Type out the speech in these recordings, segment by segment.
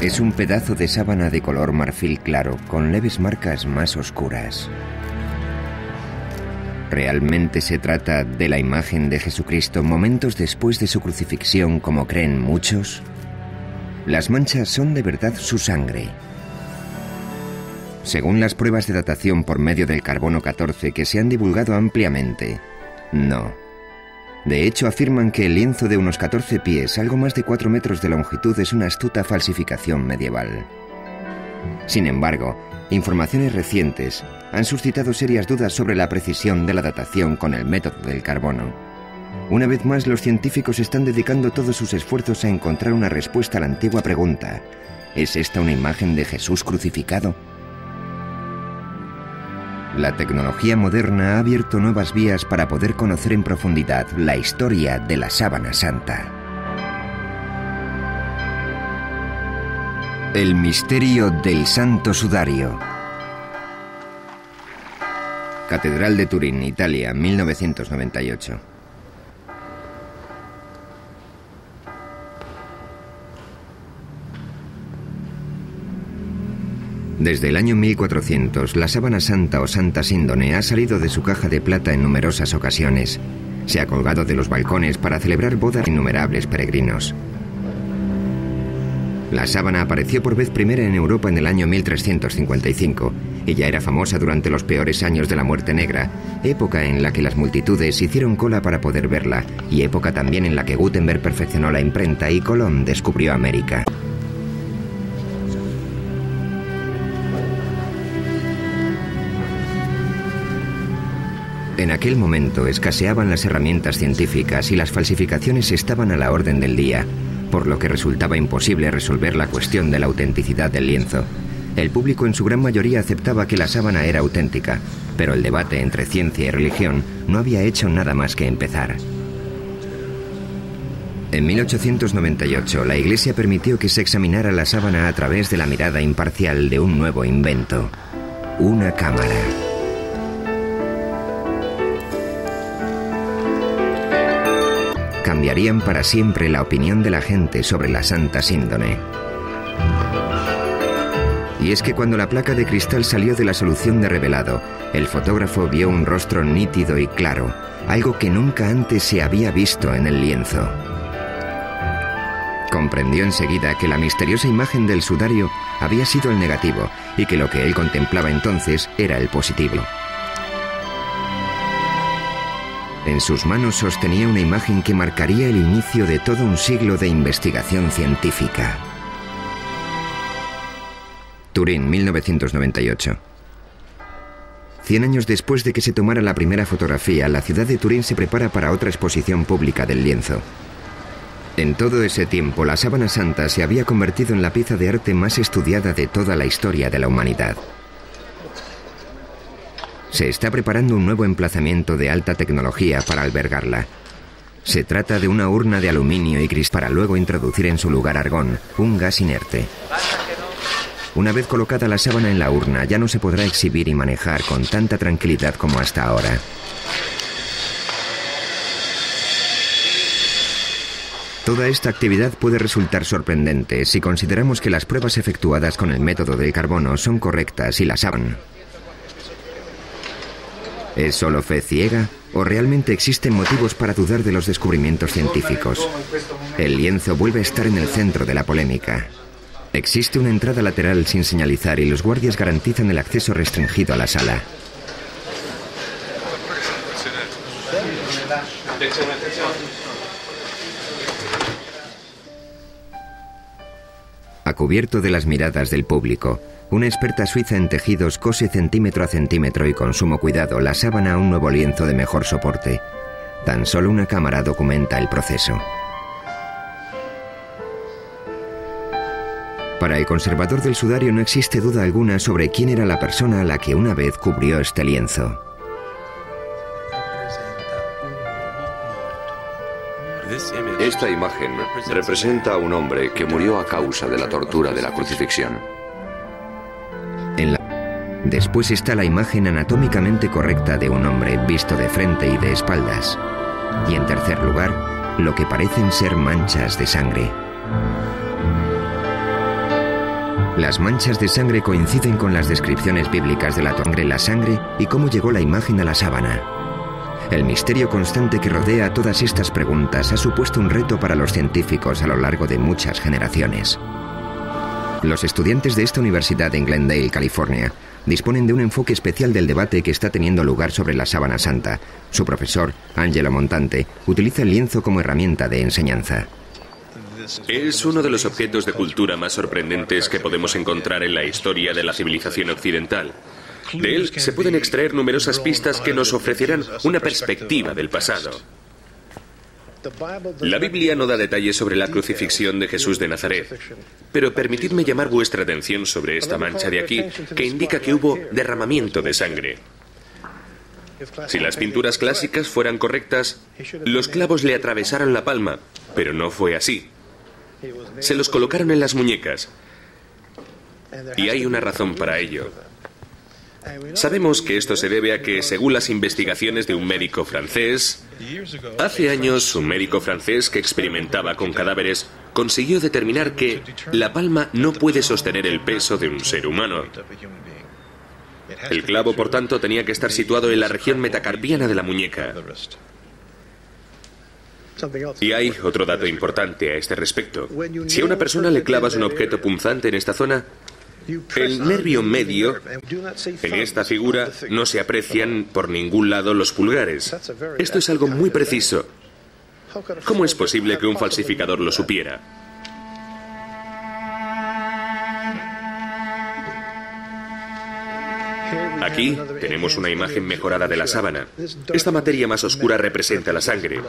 Es un pedazo de sábana de color marfil claro, con leves marcas más oscuras. ¿Realmente se trata de la imagen de Jesucristo momentos después de su crucifixión, como creen muchos? Las manchas son de verdad su sangre. Según las pruebas de datación por medio del carbono 14 que se han divulgado ampliamente, no. De hecho, afirman que el lienzo de unos 14 pies, algo más de 4 metros de longitud, es una astuta falsificación medieval. Sin embargo, informaciones recientes han suscitado serias dudas sobre la precisión de la datación con el método del carbono. Una vez más, los científicos están dedicando todos sus esfuerzos a encontrar una respuesta a la antigua pregunta: ¿es esta una imagen de Jesús crucificado? La tecnología moderna ha abierto nuevas vías para poder conocer en profundidad la historia de la Sábana Santa. El misterio del Santo Sudario. Catedral de Turín, Italia, 1998. Desde el año 1400, la sábana santa o santa síndone ha salido de su caja de plata en numerosas ocasiones. Se ha colgado de los balcones para celebrar bodas a innumerables peregrinos. La sábana apareció por vez primera en Europa en el año 1355 y ya era famosa durante los peores años de la Muerte Negra, época en la que las multitudes hicieron cola para poder verla y época también en la que Gutenberg perfeccionó la imprenta y Colón descubrió América. En aquel momento escaseaban las herramientas científicas y las falsificaciones estaban a la orden del día, por lo que resultaba imposible resolver la cuestión de la autenticidad del lienzo. El público en su gran mayoría aceptaba que la sábana era auténtica, pero el debate entre ciencia y religión no había hecho nada más que empezar. En 1898, la Iglesia permitió que se examinara la sábana a través de la mirada imparcial de un nuevo invento: una cámara. Cambiarían para siempre la opinión de la gente sobre la Santa Síndone. Y es que cuando la placa de cristal salió de la solución de revelado, el fotógrafo vio un rostro nítido y claro, algo que nunca antes se había visto en el lienzo. Comprendió enseguida que la misteriosa imagen del sudario había sido el negativo y que lo que él contemplaba entonces era el positivo. En sus manos sostenía una imagen que marcaría el inicio de todo un siglo de investigación científica. Turín, 1998. 100 años después de que se tomara la primera fotografía, la ciudad de Turín se prepara para otra exposición pública del lienzo. En todo ese tiempo, la sábana santa se había convertido en la pieza de arte más estudiada de toda la historia de la humanidad. Se está preparando un nuevo emplazamiento de alta tecnología para albergarla. Se trata de una urna de aluminio y cristal para luego introducir en su lugar argón, un gas inerte. Una vez colocada la sábana en la urna, ya no se podrá exhibir y manejar con tanta tranquilidad como hasta ahora. Toda esta actividad puede resultar sorprendente si consideramos que las pruebas efectuadas con el método del carbono son correctas y la sábana. ¿Es solo fe ciega o realmente existen motivos para dudar de los descubrimientos científicos? El lienzo vuelve a estar en el centro de la polémica. Existe una entrada lateral sin señalizar y los guardias garantizan el acceso restringido a la sala. A cubierto de las miradas del público, una experta suiza en tejidos cose centímetro a centímetro y con sumo cuidado la sábana a un nuevo lienzo de mejor soporte. Tan solo una cámara documenta el proceso. Para el conservador del sudario no existe duda alguna sobre quién era la persona a la que una vez cubrió este lienzo. Esta imagen representa a un hombre que murió a causa de la tortura de la crucifixión. Después está la imagen anatómicamente correcta de un hombre visto de frente y de espaldas. Y en tercer lugar, lo que parecen ser manchas de sangre. Las manchas de sangre coinciden con las descripciones bíblicas de la sangre y cómo llegó la imagen a la sábana. El misterio constante que rodea todas estas preguntas ha supuesto un reto para los científicos a lo largo de muchas generaciones. Los estudiantes de esta universidad en Glendale, California, disponen de un enfoque especial del debate que está teniendo lugar sobre la sábana santa. Su profesor, Angelo Montante, utiliza el lienzo como herramienta de enseñanza. Es uno de los objetos de cultura más sorprendentes que podemos encontrar en la historia de la civilización occidental. De él se pueden extraer numerosas pistas que nos ofrecerán una perspectiva del pasado. La Biblia no da detalles sobre la crucifixión de Jesús de Nazaret, pero permitidme llamar vuestra atención sobre esta mancha de aquí, que indica que hubo derramamiento de sangre. Si las pinturas clásicas fueran correctas, los clavos le atravesaron la palma, pero no fue así. Se los colocaron en las muñecas, y hay una razón para ello. Sabemos que esto se debe a que, según las investigaciones de un médico francés, hace años un médico francés que experimentaba con cadáveres consiguió determinar que la palma no puede sostener el peso de un ser humano. El clavo, por tanto, tenía que estar situado en la región metacarpiana de la muñeca. Y hay otro dato importante a este respecto. Si a una persona le clavas un objeto punzante en esta zona, el nervio medio, en esta figura, no se aprecian por ningún lado los pulgares. Esto es algo muy preciso. ¿Cómo es posible que un falsificador lo supiera? Aquí tenemos una imagen mejorada de la sábana. Esta materia más oscura representa la sangre.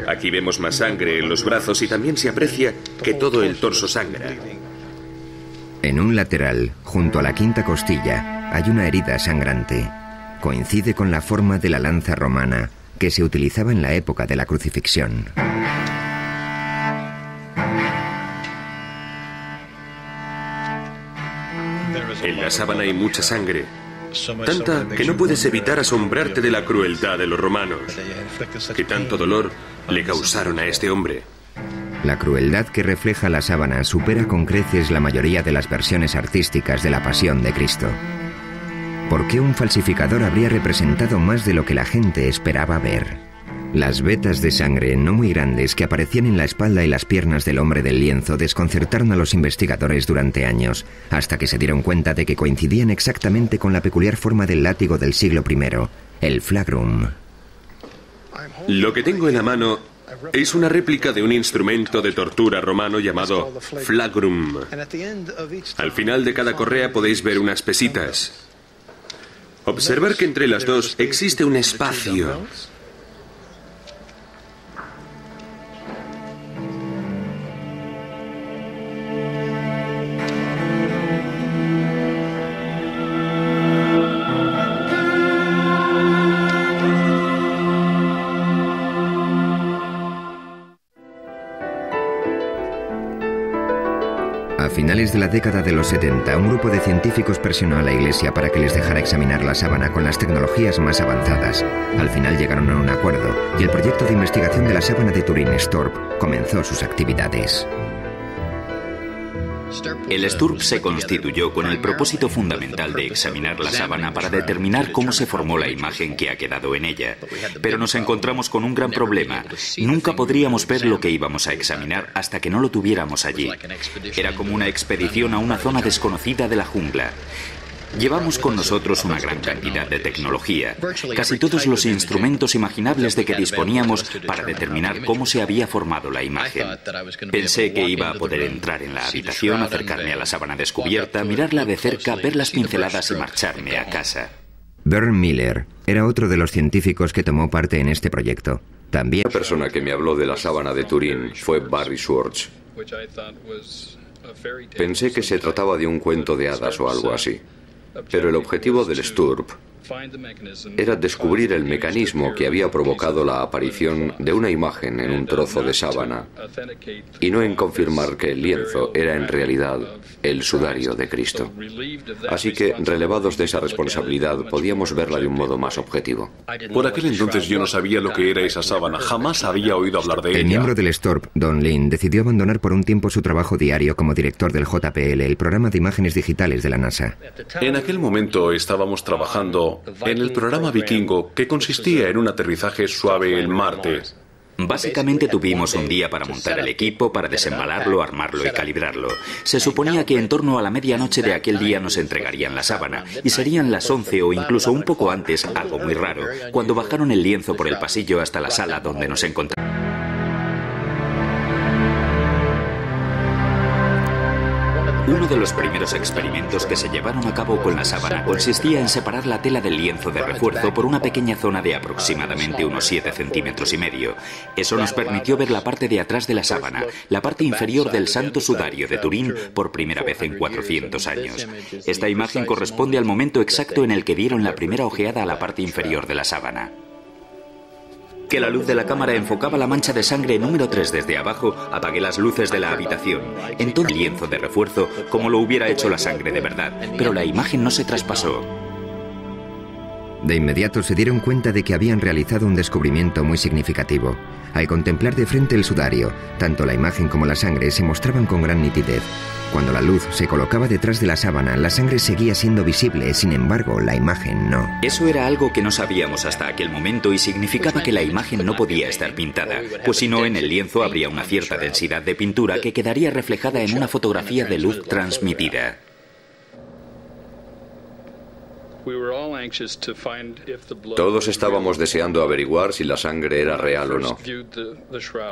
Aquí vemos más sangre en los brazos y también se aprecia que todo el torso sangra. En un lateral, junto a la quinta costilla, hay una herida sangrante. Coincide con la forma de la lanza romana que se utilizaba en la época de la crucifixión. En la sábana hay mucha sangre, tanta que no puedes evitar asombrarte de la crueldad de los romanos, que tanto dolor le causaron a este hombre. La crueldad que refleja la sábana supera con creces la mayoría de las versiones artísticas de la Pasión de Cristo. ¿Por qué un falsificador habría representado más de lo que la gente esperaba ver? Las vetas de sangre no muy grandes que aparecían en la espalda y las piernas del hombre del lienzo desconcertaron a los investigadores durante años, hasta que se dieron cuenta de que coincidían exactamente con la peculiar forma del látigo del siglo I, el flagrum. Lo que tengo en la mano es una réplica de un instrumento de tortura romano llamado flagrum. Al final de cada correa podéis ver unas pesitas. Observar que entre las dos existe un espacio. A finales de la década de los 70, un grupo de científicos presionó a la Iglesia para que les dejara examinar la sábana con las tecnologías más avanzadas. Al final llegaron a un acuerdo y el proyecto de investigación de la sábana de Turín, STURP, comenzó sus actividades. El STURP se constituyó con el propósito fundamental de examinar la sábana para determinar cómo se formó la imagen que ha quedado en ella. Pero nos encontramos con un gran problema. Nunca podríamos ver lo que íbamos a examinar hasta que no lo tuviéramos allí. Era como una expedición a una zona desconocida de la jungla. Llevamos con nosotros una gran cantidad de tecnología, casi todos los instrumentos imaginables de que disponíamos para determinar cómo se había formado la imagen. Pensé que iba a poder entrar en la habitación, acercarme a la sábana descubierta, mirarla de cerca, ver las pinceladas y marcharme a casa. Bern Miller era otro de los científicos que tomó parte en este proyecto. También La persona que me habló de la sábana de Turín fue Barry Schwartz. Pensé que se trataba de un cuento de hadas o algo así. Pero el objetivo del STURP era descubrir el mecanismo que había provocado la aparición de una imagen en un trozo de sábana y no en confirmar que el lienzo era en realidad el sudario de Cristo. Así que, relevados de esa responsabilidad, podíamos verla de un modo más objetivo. Por aquel entonces yo no sabía lo que era esa sábana, jamás había oído hablar de ella. El miembro del STORP, Don Lin, decidió abandonar por un tiempo su trabajo diario como director del JPL, el programa de imágenes digitales de la NASA. En aquel momento estábamos trabajando en el programa Vikingo, que consistía en un aterrizaje suave en Marte. Básicamente tuvimos un día para montar el equipo, para desembalarlo, armarlo y calibrarlo. Se suponía que en torno a la medianoche de aquel día nos entregarían la sábana, y serían las 11 o incluso un poco antes, algo muy raro, cuando bajaron el lienzo por el pasillo hasta la sala donde nos encontramos. Uno de los primeros experimentos que se llevaron a cabo con la sábana consistía en separar la tela del lienzo de refuerzo por una pequeña zona de aproximadamente unos 7,5 centímetros. Eso nos permitió ver la parte de atrás de la sábana, la parte inferior del Santo Sudario de Turín, por primera vez en 400 años. Esta imagen corresponde al momento exacto en el que dieron la primera ojeada a la parte inferior de la sábana. Que la luz de la cámara enfocaba la mancha de sangre número 3 desde abajo, apagué las luces de la habitación. Entonces el lienzo de refuerzo, como lo hubiera hecho la sangre de verdad, pero la imagen no se traspasó. De inmediato se dieron cuenta de que habían realizado un descubrimiento muy significativo. Al contemplar de frente el sudario, tanto la imagen como la sangre se mostraban con gran nitidez. Cuando la luz se colocaba detrás de la sábana, la sangre seguía siendo visible, sin embargo, la imagen no. Eso era algo que no sabíamos hasta aquel momento y significaba que la imagen no podía estar pintada, pues si no, en el lienzo habría una cierta densidad de pintura que quedaría reflejada en una fotografía de luz transmitida. Todos estábamos deseando averiguar si la sangre era real o no.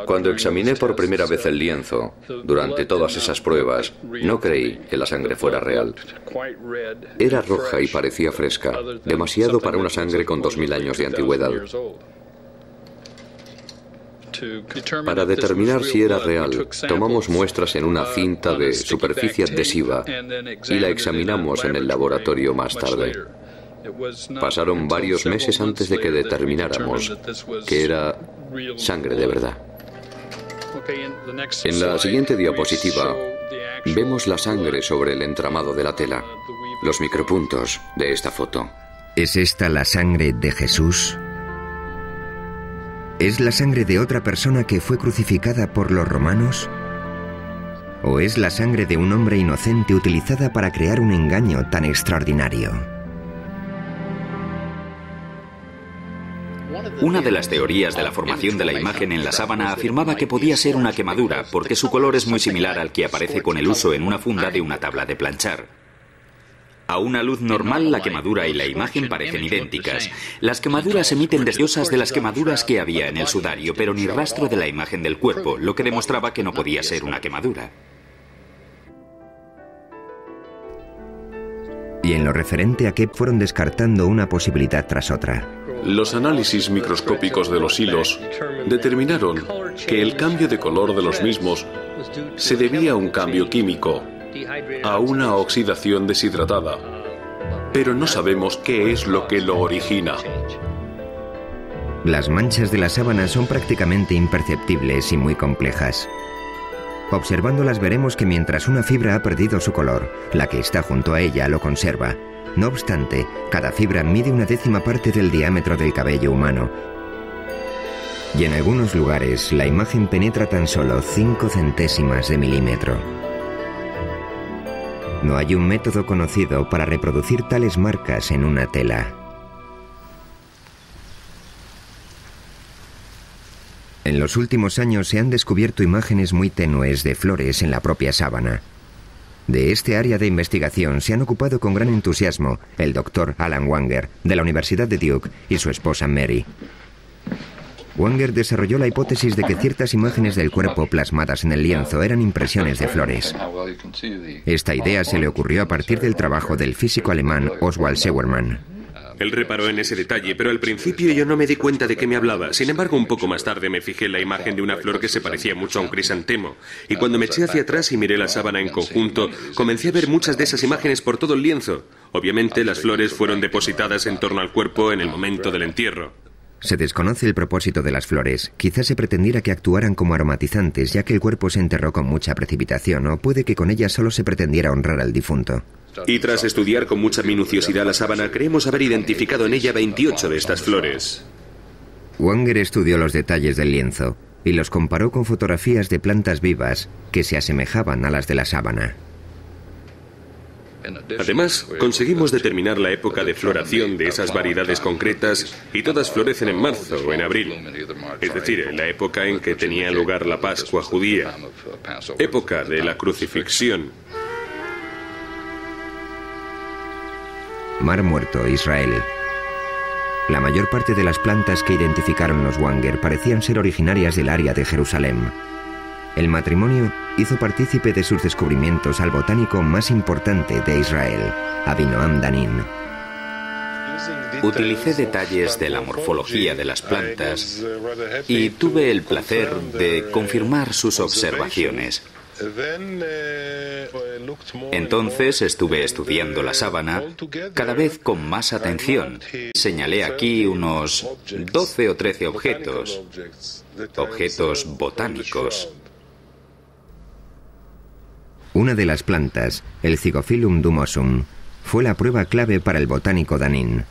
Cuando examiné por primera vez el lienzo, durante todas esas pruebas, no creí que la sangre fuera real. Era roja y parecía fresca, demasiado para una sangre con 2000 años de antigüedad. Para determinar si era real, tomamos muestras en una cinta de superficie adhesiva y la examinamos en el laboratorio más tarde. Pasaron varios meses antes de que determináramos que era sangre de verdad. En la siguiente diapositiva vemos la sangre sobre el entramado de la tela, los micropuntos de esta foto. ¿Es esta la sangre de Jesús? ¿Es la sangre de otra persona que fue crucificada por los romanos? ¿O es la sangre de un hombre inocente utilizada para crear un engaño tan extraordinario? Una de las teorías de la formación de la imagen en la sábana afirmaba que podía ser una quemadura, porque su color es muy similar al que aparece con el uso en una funda de una tabla de planchar. A una luz normal, la quemadura y la imagen parecen idénticas. Las quemaduras emiten deseosas de las quemaduras que había en el sudario, pero ni rastro de la imagen del cuerpo, lo que demostraba que no podía ser una quemadura. Y en lo referente a Kep fueron descartando una posibilidad tras otra. Los análisis microscópicos de los hilos determinaron que el cambio de color de los mismos se debía a un cambio químico, a una oxidación deshidratada, pero no sabemos qué es lo que lo origina. Las manchas de la sábana son prácticamente imperceptibles y muy complejas. Observándolas veremos que mientras una fibra ha perdido su color, la que está junto a ella lo conserva. No obstante, cada fibra mide 1/10 parte del diámetro del cabello humano. Y en algunos lugares, la imagen penetra tan solo 5 centésimas de milímetro. No hay un método conocido para reproducir tales marcas en una tela. En los últimos años se han descubierto imágenes muy tenues de flores en la propia sábana. De este área de investigación se han ocupado con gran entusiasmo el doctor Alan Wanger, de la Universidad de Duke, y su esposa Mary. Wanger desarrolló la hipótesis de que ciertas imágenes del cuerpo plasmadas en el lienzo eran impresiones de flores. Esta idea se le ocurrió a partir del trabajo del físico alemán Oswald Scheuermann. Él reparó en ese detalle, pero al principio yo no me di cuenta de qué me hablaba. Sin embargo, un poco más tarde me fijé en la imagen de una flor que se parecía mucho a un crisantemo. Y cuando me eché hacia atrás y miré la sábana en conjunto, comencé a ver muchas de esas imágenes por todo el lienzo. Obviamente, las flores fueron depositadas en torno al cuerpo en el momento del entierro. Se desconoce el propósito de las flores. Quizás se pretendiera que actuaran como aromatizantes, ya que el cuerpo se enterró con mucha precipitación, o puede que con ellas solo se pretendiera honrar al difunto. Y tras estudiar con mucha minuciosidad la sábana, creemos haber identificado en ella 28 de estas flores. Wanger estudió los detalles del lienzo y los comparó con fotografías de plantas vivas que se asemejaban a las de la sábana. Además, conseguimos determinar la época de floración de esas variedades concretas y todas florecen en marzo o en abril, es decir, en la época en que tenía lugar la Pascua judía, época de la crucifixión. Mar Muerto, Israel. La mayor parte de las plantas que identificaron los Wanger parecían ser originarias del área de Jerusalén. El matrimonio hizo partícipe de sus descubrimientos al botánico más importante de Israel, Avinoam Danin. Utilicé detalles de la morfología de las plantas y tuve el placer de confirmar sus observaciones. Entonces estuve estudiando la sábana cada vez con más atención. Señalé aquí unos 12 o 13 objetos botánicos. Una de las plantas, el Zygophyllum dumosum, fue la prueba clave para el botánico Danin.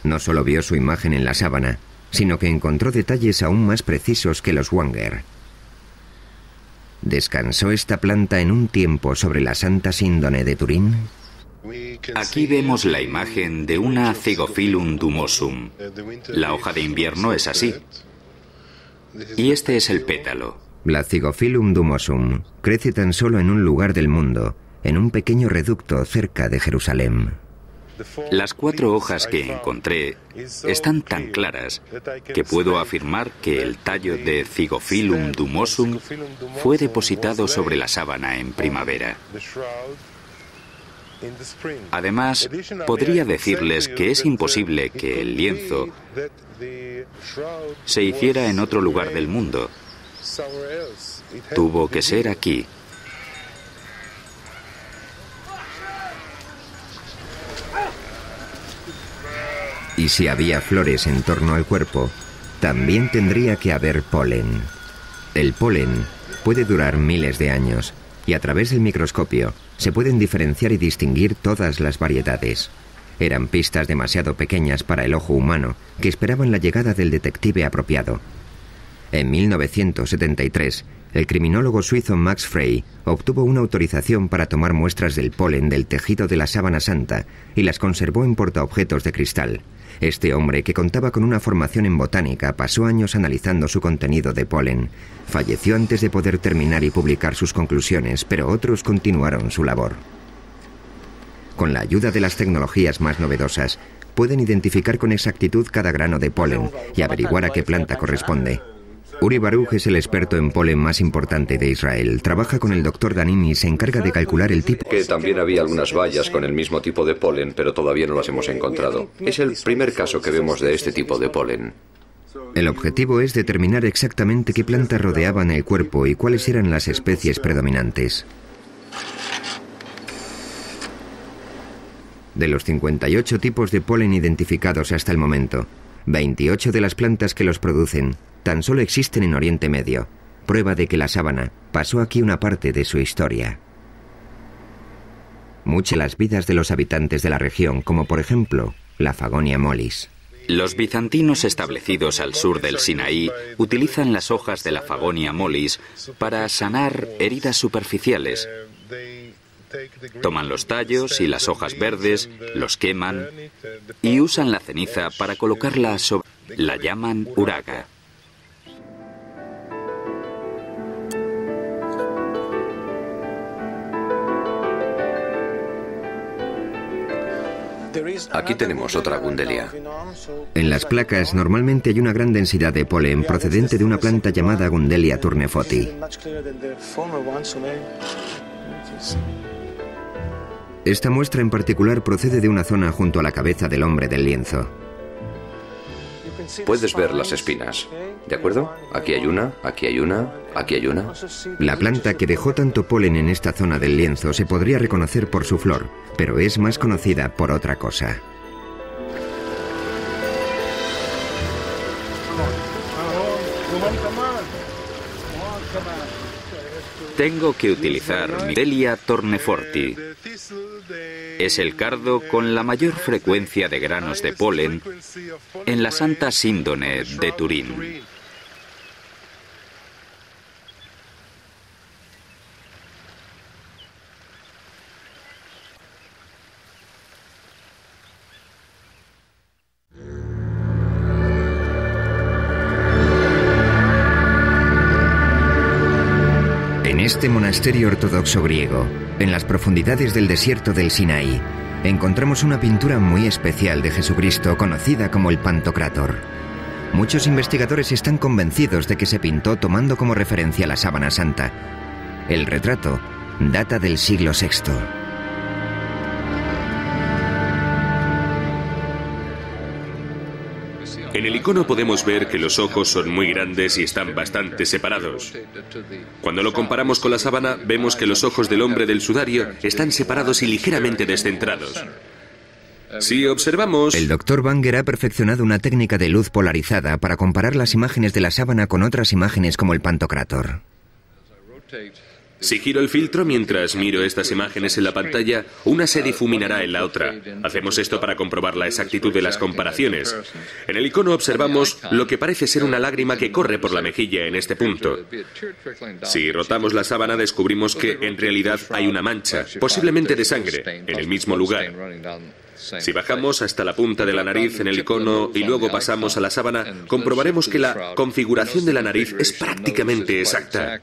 No solo vio su imagen en la sábana, sino que encontró detalles aún más precisos que los Wanger. ¿Descansó esta planta en un tiempo sobre la Santa Síndone de Turín? Aquí vemos la imagen de una Zygophyllum dumosum. La hoja de invierno es así. Y este es el pétalo. La Zygophyllum dumosum crece tan solo en un lugar del mundo, en un pequeño reducto cerca de Jerusalén. Las 4 hojas que encontré están tan claras que puedo afirmar que el tallo de Zygophyllum dumosum fue depositado sobre la sábana en primavera. Además, podría decirles que es imposible que el lienzo se hiciera en otro lugar del mundo. Tuvo que ser aquí. Y si había flores en torno al cuerpo, también tendría que haber polen. El polen puede durar miles de años, y a través del microscopio se pueden diferenciar y distinguir todas las variedades. Eran pistas demasiado pequeñas para el ojo humano, que esperaban la llegada del detective apropiado. En 1973, el criminólogo suizo Max Frey obtuvo una autorización para tomar muestras del polen del tejido de la sábana santa y las conservó en portaobjetos de cristal. Este hombre, que contaba con una formación en botánica, pasó años analizando su contenido de polen. Falleció antes de poder terminar y publicar sus conclusiones, pero otros continuaron su labor. Con la ayuda de las tecnologías más novedosas, pueden identificar con exactitud cada grano de polen y averiguar a qué planta corresponde. Uri Baruch es el experto en polen más importante de Israel. Trabaja con el Dr. Danin y se encarga de calcular el tipo. Que también había algunas bayas con el mismo tipo de polen, pero todavía no las hemos encontrado. Es el primer caso que vemos de este tipo de polen. El objetivo es determinar exactamente qué plantas rodeaban el cuerpo y cuáles eran las especies predominantes. De los 58 tipos de polen identificados hasta el momento, 28 de las plantas que los producen tan solo existen en Oriente Medio, prueba de que la sábana pasó aquí una parte de su historia. Muchas las vidas de los habitantes de la región, como por ejemplo la Fagonia mollis. Los bizantinos establecidos al sur del Sinaí utilizan las hojas de la Fagonia mollis para sanar heridas superficiales. Toman los tallos y las hojas verdes, los queman y usan la ceniza para colocarla sobre. La llaman uraga. Aquí tenemos otra gundelia. En las placas normalmente hay una gran densidad de polen procedente de una planta llamada Gundelia turnefoti. Esta muestra en particular procede de una zona junto a la cabeza del hombre del lienzo. puedes ver las espinas. ¿De acuerdo? Aquí hay una, aquí hay una, aquí hay una. La planta que dejó tanto polen en esta zona del lienzo se podría reconocer por su flor, pero es más conocida por otra cosa. Tengo que utilizar Mirelia torneforti. Es el cardo con la mayor frecuencia de granos de polen en la Santa Síndone de Turín. En este monasterio ortodoxo griego, en las profundidades del desierto del Sinaí, encontramos una pintura muy especial de Jesucristo conocida como el Pantocrátor. Muchos investigadores están convencidos de que se pintó tomando como referencia la sábana santa. El retrato data del siglo VI. En el icono podemos ver que los ojos son muy grandes y están bastante separados. Cuando lo comparamos con la sábana, vemos que los ojos del hombre del sudario están separados y ligeramente descentrados. Si observamos... El Dr. Banger ha perfeccionado una técnica de luz polarizada para comparar las imágenes de la sábana con otras imágenes como el Pantocrátor. Si giro el filtro mientras miro estas imágenes en la pantalla, una se difuminará en la otra. Hacemos esto para comprobar la exactitud de las comparaciones. En el icono observamos lo que parece ser una lágrima que corre por la mejilla en este punto. Si rotamos la sábana descubrimos que en realidad hay una mancha, posiblemente de sangre, en el mismo lugar. Si bajamos hasta la punta de la nariz en el icono y luego pasamos a la sábana, comprobaremos que la configuración de la nariz es prácticamente exacta.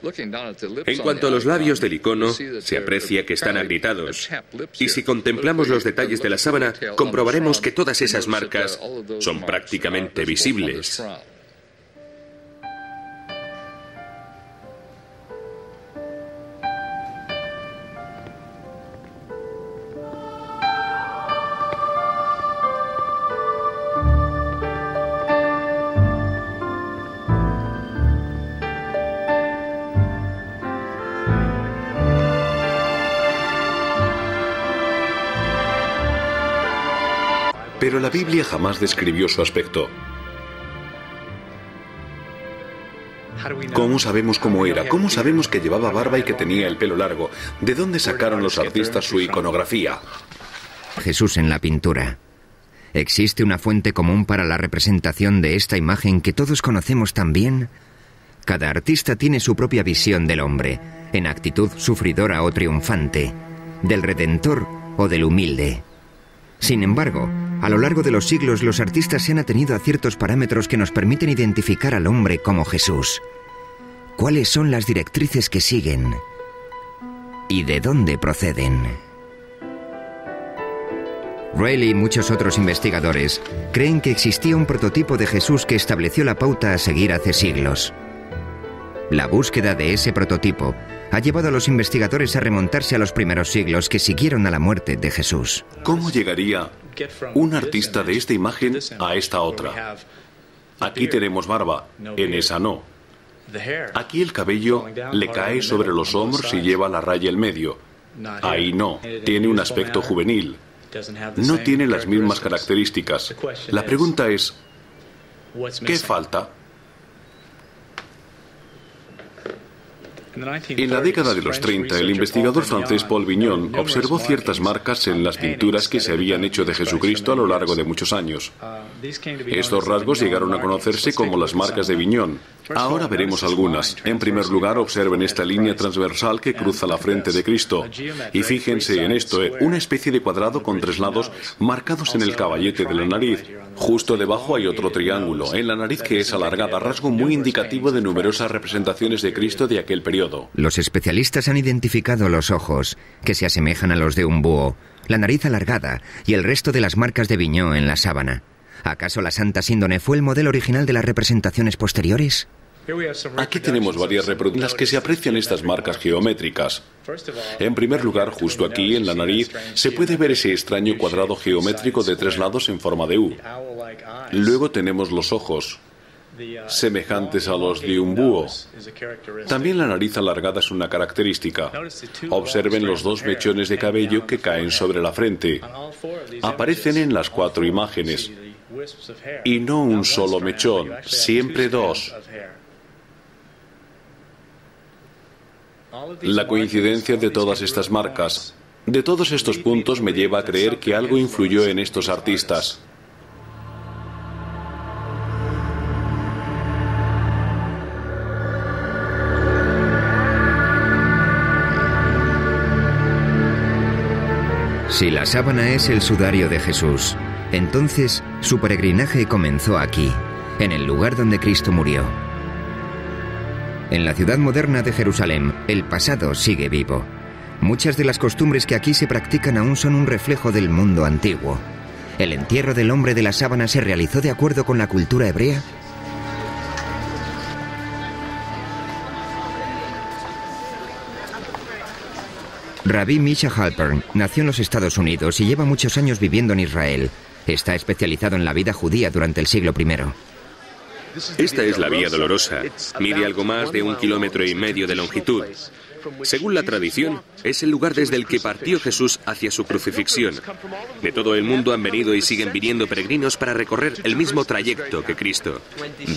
En cuanto a los labios del icono, se aprecia que están agrietados. Y si contemplamos los detalles de la sábana, comprobaremos que todas esas marcas son prácticamente visibles. Pero la Biblia jamás describió su aspecto. ¿Cómo sabemos cómo era? ¿Cómo sabemos que llevaba barba y que tenía el pelo largo? ¿De dónde sacaron los artistas su iconografía? Jesús en la pintura. ¿Existe una fuente común para la representación de esta imagen que todos conocemos tan bien? Cada artista tiene su propia visión del hombre, en actitud sufridora o triunfante, del redentor o del humilde. Sin embargo, a lo largo de los siglos los artistas se han atenido a ciertos parámetros que nos permiten identificar al hombre como Jesús. ¿Cuáles son las directrices que siguen? ¿Y de dónde proceden? Rayleigh y muchos otros investigadores creen que existía un prototipo de Jesús que estableció la pauta a seguir hace siglos. La búsqueda de ese prototipo ha llevado a los investigadores a remontarse a los primeros siglos que siguieron a la muerte de Jesús. ¿Cómo llegaría un artista de esta imagen a esta otra? Aquí tenemos barba, en esa no. Aquí el cabello le cae sobre los hombros y lleva la raya en medio. Ahí no, tiene un aspecto juvenil. No tiene las mismas características. La pregunta es, ¿qué falta? En la década de los 30, el investigador francés Paul Vignon observó ciertas marcas en las pinturas que se habían hecho de Jesucristo a lo largo de muchos años. Estos rasgos llegaron a conocerse como las marcas de Vignon. Ahora veremos algunas. En primer lugar, observen esta línea transversal que cruza la frente de Cristo. Y fíjense en esto, una especie de cuadrado con 3 lados marcados en el caballete de la nariz. Justo debajo hay otro triángulo, en la nariz que es alargada, rasgo muy indicativo de numerosas representaciones de Cristo de aquel periodo. Los especialistas han identificado los ojos, que se asemejan a los de un búho, la nariz alargada y el resto de las marcas de Vignon en la sábana. ¿Acaso la Santa Síndone fue el modelo original de las representaciones posteriores? Aquí tenemos varias reproducciones en las que se aprecian estas marcas geométricas. En primer lugar, justo aquí, en la nariz, se puede ver ese extraño cuadrado geométrico de 3 lados en forma de U. Luego tenemos los ojos, semejantes a los de un búho. También la nariz alargada es una característica. Observen los 2 mechones de cabello que caen sobre la frente. Aparecen en las 4 imágenes. Y no un solo mechón, siempre 2. La coincidencia de todas estas marcas, de todos estos puntos, me lleva a creer que algo influyó en estos artistas. Si la sábana es el sudario de Jesús, entonces su peregrinaje comenzó aquí, en el lugar donde Cristo murió. En la ciudad moderna de Jerusalén, el pasado sigue vivo. Muchas de las costumbres que aquí se practican aún son un reflejo del mundo antiguo. ¿El entierro del hombre de la sábana se realizó de acuerdo con la cultura hebrea? Rabbi Misha Halpern nació en los Estados Unidos y lleva muchos años viviendo en Israel. Está especializado en la vida judía durante el siglo I. Esta es la Vía Dolorosa. Mide algo más de 1,5 kilómetros de longitud. Según la tradición, es el lugar desde el que partió Jesús hacia su crucifixión. De todo el mundo han venido y siguen viniendo peregrinos para recorrer el mismo trayecto que Cristo.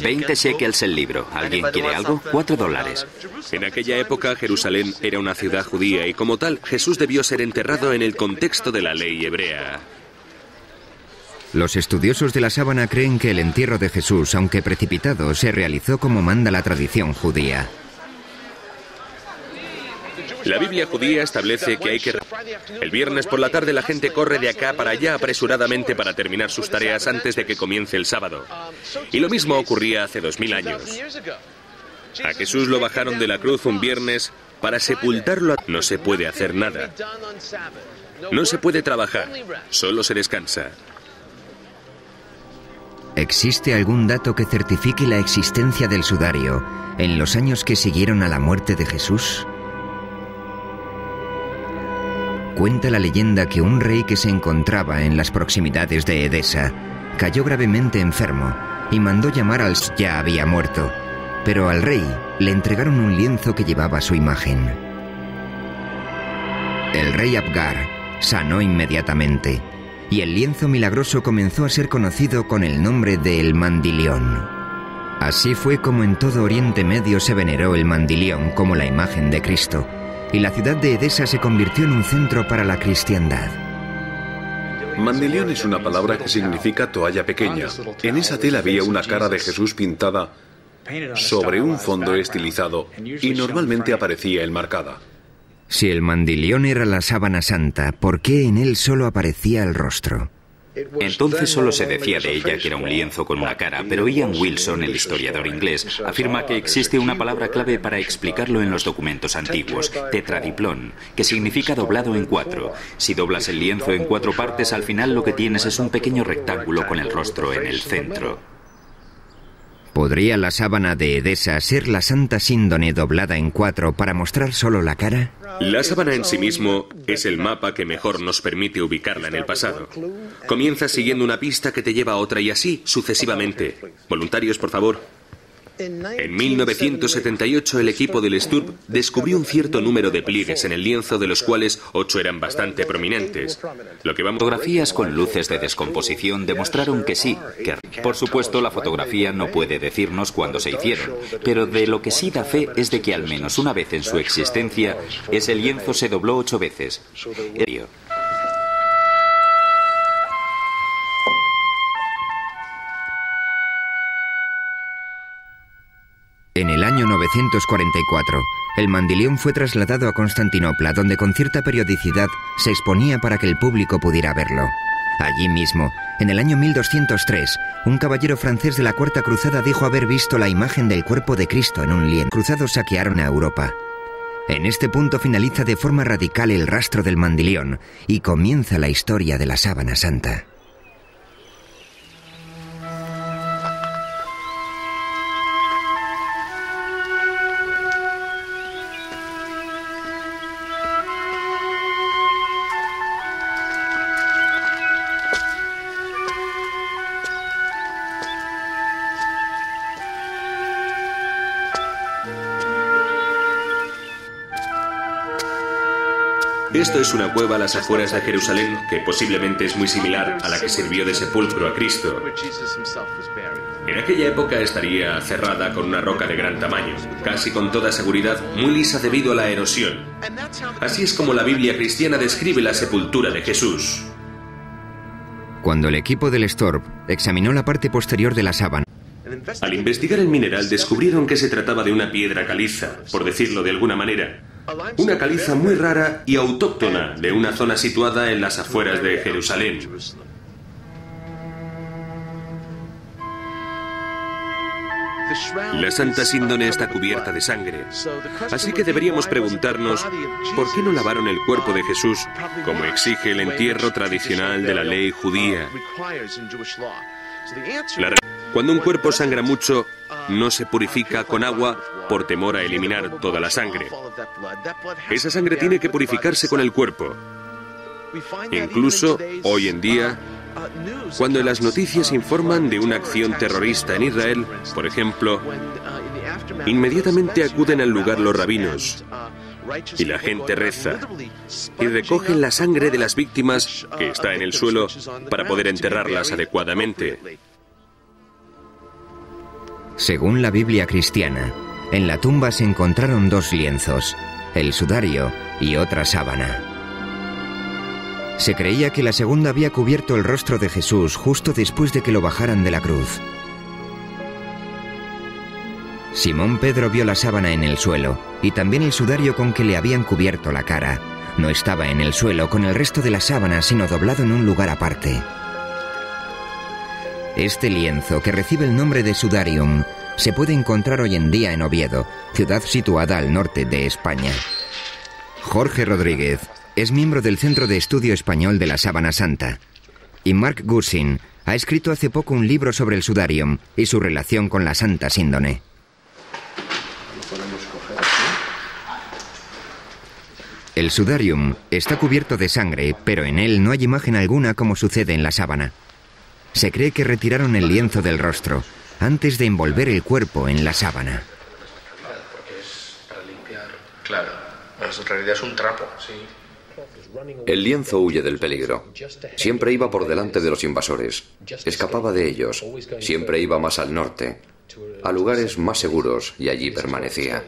20 shekels el libro. ¿Alguien quiere algo? $4. En aquella época, Jerusalén era una ciudad judía y como tal, Jesús debió ser enterrado en el contexto de la ley hebrea. Los estudiosos de la sábana creen que el entierro de Jesús, aunque precipitado, se realizó como manda la tradición judía. La Biblia judía establece que hay que... El viernes por la tarde la gente corre de acá para allá apresuradamente para terminar sus tareas antes de que comience el sábado. Y lo mismo ocurría hace 2000 años. A Jesús lo bajaron de la cruz un viernes para sepultarlo. No se puede hacer nada. No se puede trabajar. Solo se descansa. ¿Existe algún dato que certifique la existencia del sudario en los años que siguieron a la muerte de Jesús? Cuenta la leyenda que un rey que se encontraba en las proximidades de Edesa cayó gravemente enfermo y mandó llamar al... Ya había muerto, pero al rey le entregaron un lienzo que llevaba su imagen. El rey Abgar sanó inmediatamente y el lienzo milagroso comenzó a ser conocido con el nombre de El Mandilión. Así fue como en todo Oriente Medio se veneró el mandilión como la imagen de Cristo, y la ciudad de Edesa se convirtió en un centro para la cristiandad. Mandilión es una palabra que significa toalla pequeña. En esa tela había una cara de Jesús pintada sobre un fondo estilizado y normalmente aparecía enmarcada. Si el mandilión era la sábana santa, ¿por qué en él solo aparecía el rostro? Entonces solo se decía de ella que era un lienzo con una cara, pero Ian Wilson, el historiador inglés, afirma que existe una palabra clave para explicarlo en los documentos antiguos, tetradiplón, que significa doblado en 4. Si doblas el lienzo en 4 partes, al final lo que tienes es un pequeño rectángulo con el rostro en el centro. ¿Podría la sábana de Edesa ser la Santa Síndone doblada en 4 para mostrar solo la cara? La sábana en sí mismo es el mapa que mejor nos permite ubicarla en el pasado. Comienzas siguiendo una pista que te lleva a otra y así sucesivamente. Voluntarios, por favor. En 1978 el equipo del STURP descubrió un cierto número de pliegues en el lienzo, de los cuales 8 eran bastante prominentes. Fotografías con luces de descomposición demostraron que sí, que por supuesto la fotografía no puede decirnos cuándo se hicieron, pero de lo que sí da fe es de que al menos una vez en su existencia ese lienzo se dobló 8 veces. En el año 944, el mandilión fue trasladado a Constantinopla, donde con cierta periodicidad se exponía para que el público pudiera verlo. Allí mismo, en el año 1203, un caballero francés de la Cuarta Cruzada dijo haber visto la imagen del cuerpo de Cristo en un lienzo. Los cruzados saquearon a Europa. En este punto finaliza de forma radical el rastro del mandilión y comienza la historia de la sábana santa. Esto es una cueva a las afueras de Jerusalén que posiblemente es muy similar a la que sirvió de sepulcro a Cristo. En aquella época estaría cerrada con una roca de gran tamaño, casi con toda seguridad muy lisa debido a la erosión. Así es como la Biblia cristiana describe la sepultura de Jesús. Cuando el equipo del Storb examinó la parte posterior de la sábana, Al investigar el mineral descubrieron que se trataba de una piedra caliza, por decirlo de alguna manera. Una caliza muy rara y autóctona de una zona situada en las afueras de Jerusalén. La Santa Síndone está cubierta de sangre, así que deberíamos preguntarnos ¿por qué no lavaron el cuerpo de Jesús como exige el entierro tradicional de la ley judía? Cuando un cuerpo sangra mucho, no se purifica con agua por temor a eliminar toda la sangre. Esa sangre tiene que purificarse con el cuerpo. Incluso hoy en día, cuando en las noticias informan de una acción terrorista en Israel, por ejemplo, inmediatamente acuden al lugar los rabinos y la gente reza y recogen la sangre de las víctimas que está en el suelo para poder enterrarlas adecuadamente. según la Biblia cristiana, en la tumba se encontraron 2 lienzos, el sudario y otra sábana. Se creía que la segunda había cubierto el rostro de Jesús justo después de que lo bajaran de la cruz. Simón Pedro vio la sábana en el suelo y también el sudario con que le habían cubierto la cara. No estaba en el suelo con el resto de la sábana, sino doblado en un lugar aparte. Este lienzo, que recibe el nombre de sudarium, se puede encontrar hoy en día en Oviedo, ciudad situada al norte de España. Jorge Rodríguez es miembro del Centro de Estudio Español de la Sábana Santa. Y Mark Gussin ha escrito hace poco un libro sobre el sudarium y su relación con la Santa Síndone. El sudarium está cubierto de sangre, pero en él no hay imagen alguna como sucede en la sábana. Se cree que retiraron el lienzo del rostro antes de envolver el cuerpo en la sábana. Porque es para limpiar. Claro, en realidad es un trapo, sí. El lienzo huye del peligro. Siempre iba por delante de los invasores. Escapaba de ellos. Siempre iba más al norte, a lugares más seguros, y allí permanecía.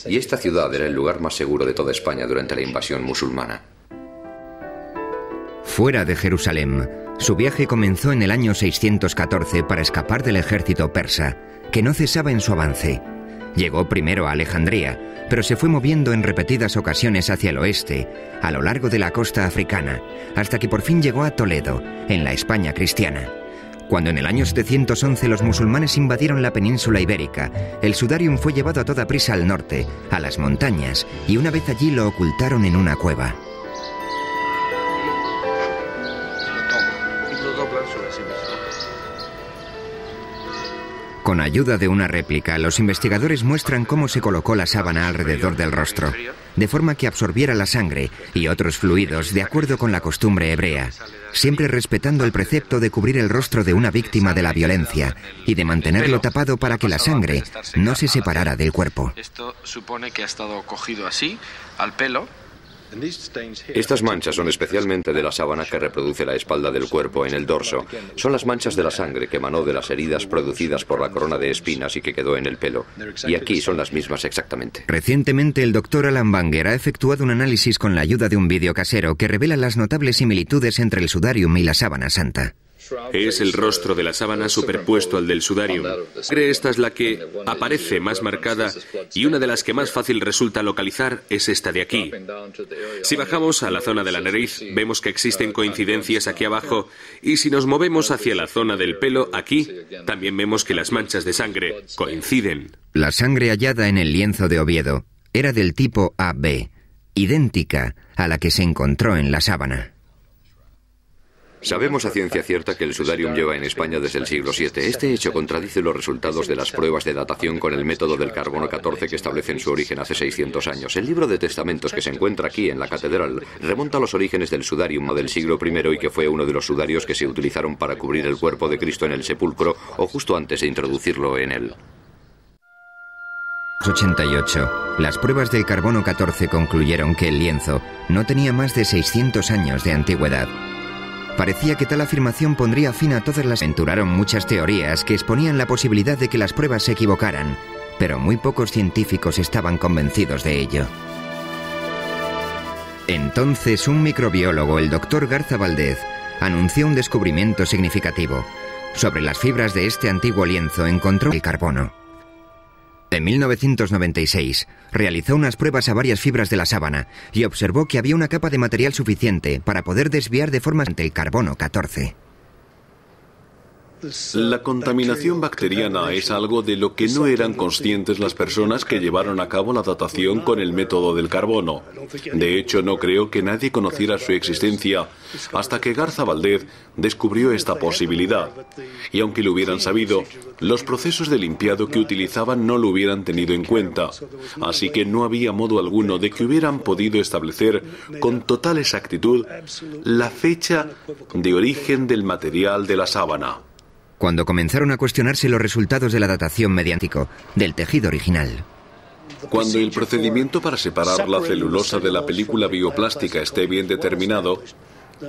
Y esta ciudad era el lugar más seguro de toda España durante la invasión musulmana. Fuera de Jerusalén, su viaje comenzó en el año 614 para escapar del ejército persa, que no cesaba en su avance. Llegó primero a Alejandría, pero se fue moviendo en repetidas ocasiones hacia el oeste, a lo largo de la costa africana, hasta que por fin llegó a Toledo, en la España cristiana. Cuando en el año 711 los musulmanes invadieron la península ibérica, el sudarium fue llevado a toda prisa al norte, a las montañas, y una vez allí lo ocultaron en una cueva. Con ayuda de una réplica, los investigadores muestran cómo se colocó la sábana alrededor del rostro, de forma que absorbiera la sangre y otros fluidos de acuerdo con la costumbre hebrea, siempre respetando el precepto de cubrir el rostro de una víctima de la violencia y de mantenerlo tapado para que la sangre no se separara del cuerpo. Esto supone que ha estado cogido así, al pelo. Estas manchas son especialmente de la sábana que reproduce la espalda del cuerpo en el dorso. Son las manchas de la sangre que emanó de las heridas producidas por la corona de espinas y que quedó en el pelo. Y aquí son las mismas exactamente. Recientemente el doctor Alan Banger ha efectuado un análisis con la ayuda de un vídeo casero que revela las notables similitudes entre el sudarium y la sábana santa. Es el rostro de la sábana superpuesto al del sudarium. Esta es la que aparece más marcada y una de las que más fácil resulta localizar es esta de aquí. Si bajamos a la zona de la nariz, vemos que existen coincidencias aquí abajo, y si nos movemos hacia la zona del pelo, aquí, también vemos que las manchas de sangre coinciden. La sangre hallada en el lienzo de Oviedo era del tipo AB, idéntica a la que se encontró en la sábana. Sabemos a ciencia cierta que el sudarium lleva en España desde el siglo VII. Este hecho contradice los resultados de las pruebas de datación con el método del carbono 14 que establecen su origen hace 600 años. El libro de testamentos que se encuentra aquí en la catedral remonta a los orígenes del sudarium del siglo I y que fue uno de los sudarios que se utilizaron para cubrir el cuerpo de Cristo en el sepulcro o justo antes de introducirlo en él. 1988, las pruebas del carbono 14 concluyeron que el lienzo no tenía más de 600 años de antigüedad. Parecía que tal afirmación pondría fin a todas las... Aventuraron muchas teorías que exponían la posibilidad de que las pruebas se equivocaran, pero muy pocos científicos estaban convencidos de ello. Entonces, un microbiólogo, el Dr. Garza Valdez, anunció un descubrimiento significativo. Sobre las fibras de este antiguo lienzo encontró el carbono. En 1996, realizó unas pruebas a varias fibras de la sábana y observó que había una capa de material suficiente para poder desviar de forma ante el carbono 14. La contaminación bacteriana es algo de lo que no eran conscientes las personas que llevaron a cabo la datación con el método del carbono. De hecho, no creo que nadie conociera su existencia hasta que Garza Valdez descubrió esta posibilidad. Y aunque lo hubieran sabido, los procesos de limpiado que utilizaban no lo hubieran tenido en cuenta. Así que no había modo alguno de que hubieran podido establecer con total exactitud la fecha de origen del material de la sábana. Cuando comenzaron a cuestionarse los resultados de la datación mediante del tejido original. Cuando el procedimiento para separar la celulosa de la película bioplástica esté bien determinado,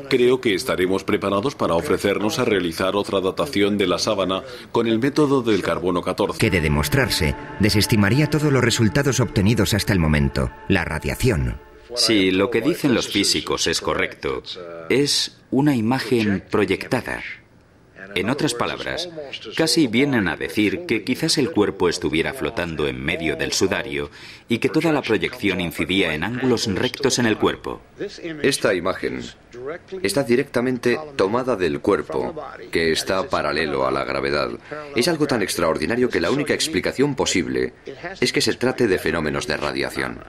creo que estaremos preparados para ofrecernos a realizar otra datación de la sábana con el método del carbono 14. Que de demostrarse, desestimaría todos los resultados obtenidos hasta el momento, la radiación. Si lo que dicen los físicos es correcto, es una imagen proyectada. En otras palabras, casi vienen a decir que quizás el cuerpo estuviera flotando en medio del sudario y que toda la proyección incidía en ángulos rectos en el cuerpo. Esta imagen está directamente tomada del cuerpo, que está paralelo a la gravedad. Es algo tan extraordinario que la única explicación posible es que se trate de fenómenos de radiación.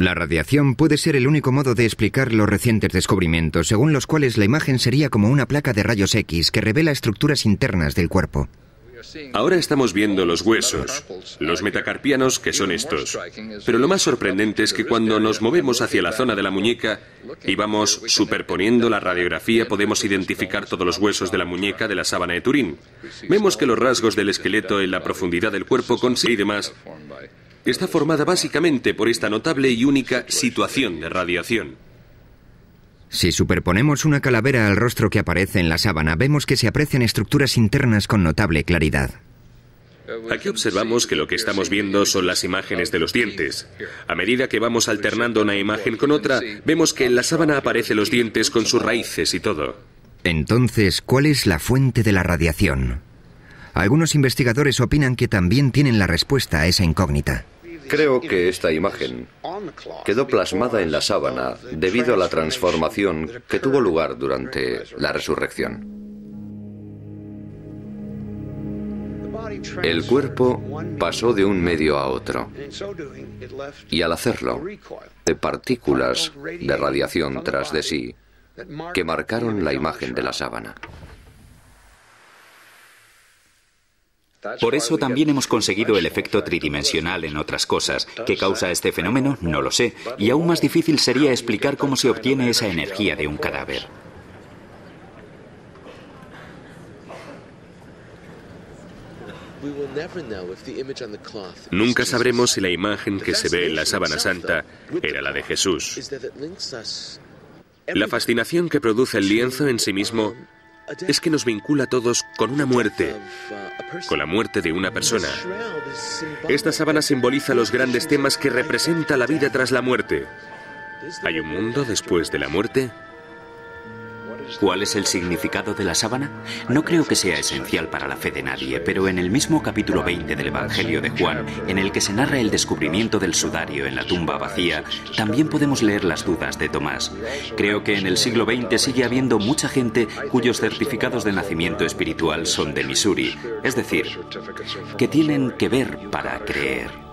La radiación puede ser el único modo de explicar los recientes descubrimientos, según los cuales la imagen sería como una placa de rayos X que revela estructuras internas del cuerpo. Ahora estamos viendo los huesos, los metacarpianos, que son estos. Pero lo más sorprendente es que cuando nos movemos hacia la zona de la muñeca y vamos superponiendo la radiografía, podemos identificar todos los huesos de la muñeca de la sábana de Turín. Vemos que los rasgos del esqueleto en la profundidad del cuerpo y demás está formada básicamente por esta notable y única situación de radiación. Si superponemos una calavera al rostro que aparece en la sábana, vemos que se aprecian estructuras internas con notable claridad. Aquí observamos que lo que estamos viendo son las imágenes de los dientes. A medida que vamos alternando una imagen con otra, vemos que en la sábana aparecen los dientes con sus raíces y todo. Entonces, ¿cuál es la fuente de la radiación? Algunos investigadores opinan que también tienen la respuesta a esa incógnita. Creo que esta imagen quedó plasmada en la sábana debido a la transformación que tuvo lugar durante la resurrección. El cuerpo pasó de un medio a otro, y al hacerlo, de partículas de radiación tras de sí que marcaron la imagen de la sábana. Por eso también hemos conseguido el efecto tridimensional en otras cosas. ¿Qué causa este fenómeno? No lo sé. Y aún más difícil sería explicar cómo se obtiene esa energía de un cadáver. Nunca sabremos si la imagen que se ve en la sábana santa era la de Jesús. La fascinación que produce el lienzo en sí mismo es que nos vincula a todos con una muerte, con la muerte de una persona. Esta sábana simboliza los grandes temas que representa la vida tras la muerte. ¿Hay un mundo después de la muerte? ¿Cuál es el significado de la sábana? No creo que sea esencial para la fe de nadie, pero en el mismo capítulo 20 del Evangelio de Juan, en el que se narra el descubrimiento del sudario en la tumba vacía, también podemos leer las dudas de Tomás. Creo que en el siglo XX sigue habiendo mucha gente cuyos certificados de nacimiento espiritual son de Missouri, es decir, que tienen que ver para creer.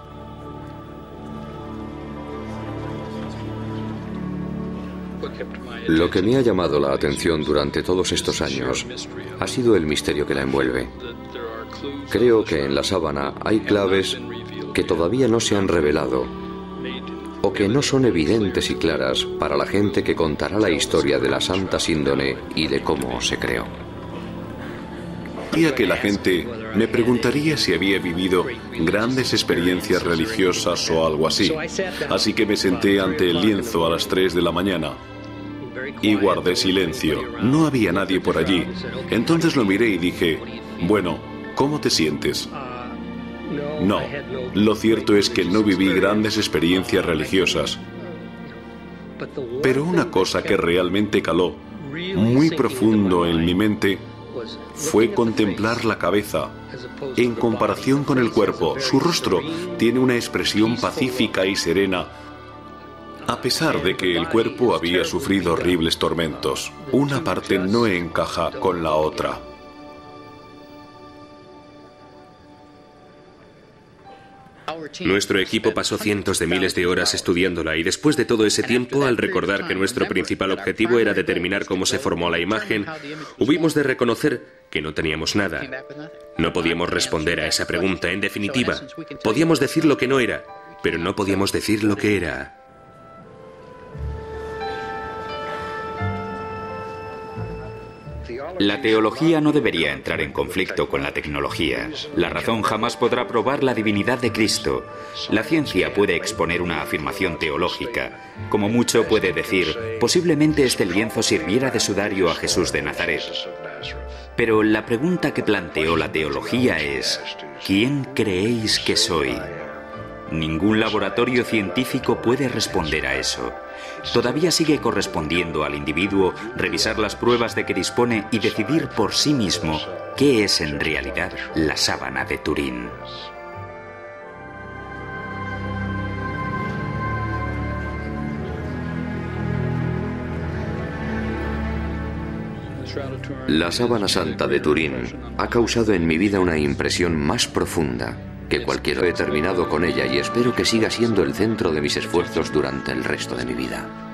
Lo que me ha llamado la atención durante todos estos años ha sido el misterio que la envuelve. Creo que en la sábana hay claves que todavía no se han revelado o que no son evidentes y claras para la gente que contará la historia de la Santa Síndone y de cómo se creó. Sentía que la gente me preguntaría si había vivido grandes experiencias religiosas o algo así. Así que me senté ante el lienzo a las 3 de la mañana y guardé silencio. No había nadie por allí. Entonces lo miré y dije, bueno, ¿cómo te sientes? No, lo cierto es que no viví grandes experiencias religiosas. Pero una cosa que realmente caló muy profundo en mi mente fue contemplar la cabeza. En comparación con el cuerpo, su rostro tiene una expresión pacífica y serena, a pesar de que el cuerpo había sufrido horribles tormentos. Una parte no encaja con la otra. Nuestro equipo pasó cientos de miles de horas estudiándola y después de todo ese tiempo, al recordar que nuestro principal objetivo era determinar cómo se formó la imagen, hubimos de reconocer que no teníamos nada. No podíamos responder a esa pregunta. En definitiva, podíamos decir lo que no era, pero no podíamos decir lo que era. La teología no debería entrar en conflicto con la tecnología. La razón jamás podrá probar la divinidad de Cristo. La ciencia puede exponer una afirmación teológica. Como mucho puede decir, posiblemente este lienzo sirviera de sudario a Jesús de Nazaret. Pero la pregunta que planteó la teología es, ¿quién creéis que soy? Ningún laboratorio científico puede responder a eso. Todavía sigue correspondiendo al individuo revisar las pruebas de que dispone y decidir por sí mismo qué es en realidad la sábana de Turín. La sábana santa de Turín ha causado en mi vida una impresión más profunda que cualquier. He terminado con ella y espero que siga siendo el centro de mis esfuerzos durante el resto de mi vida.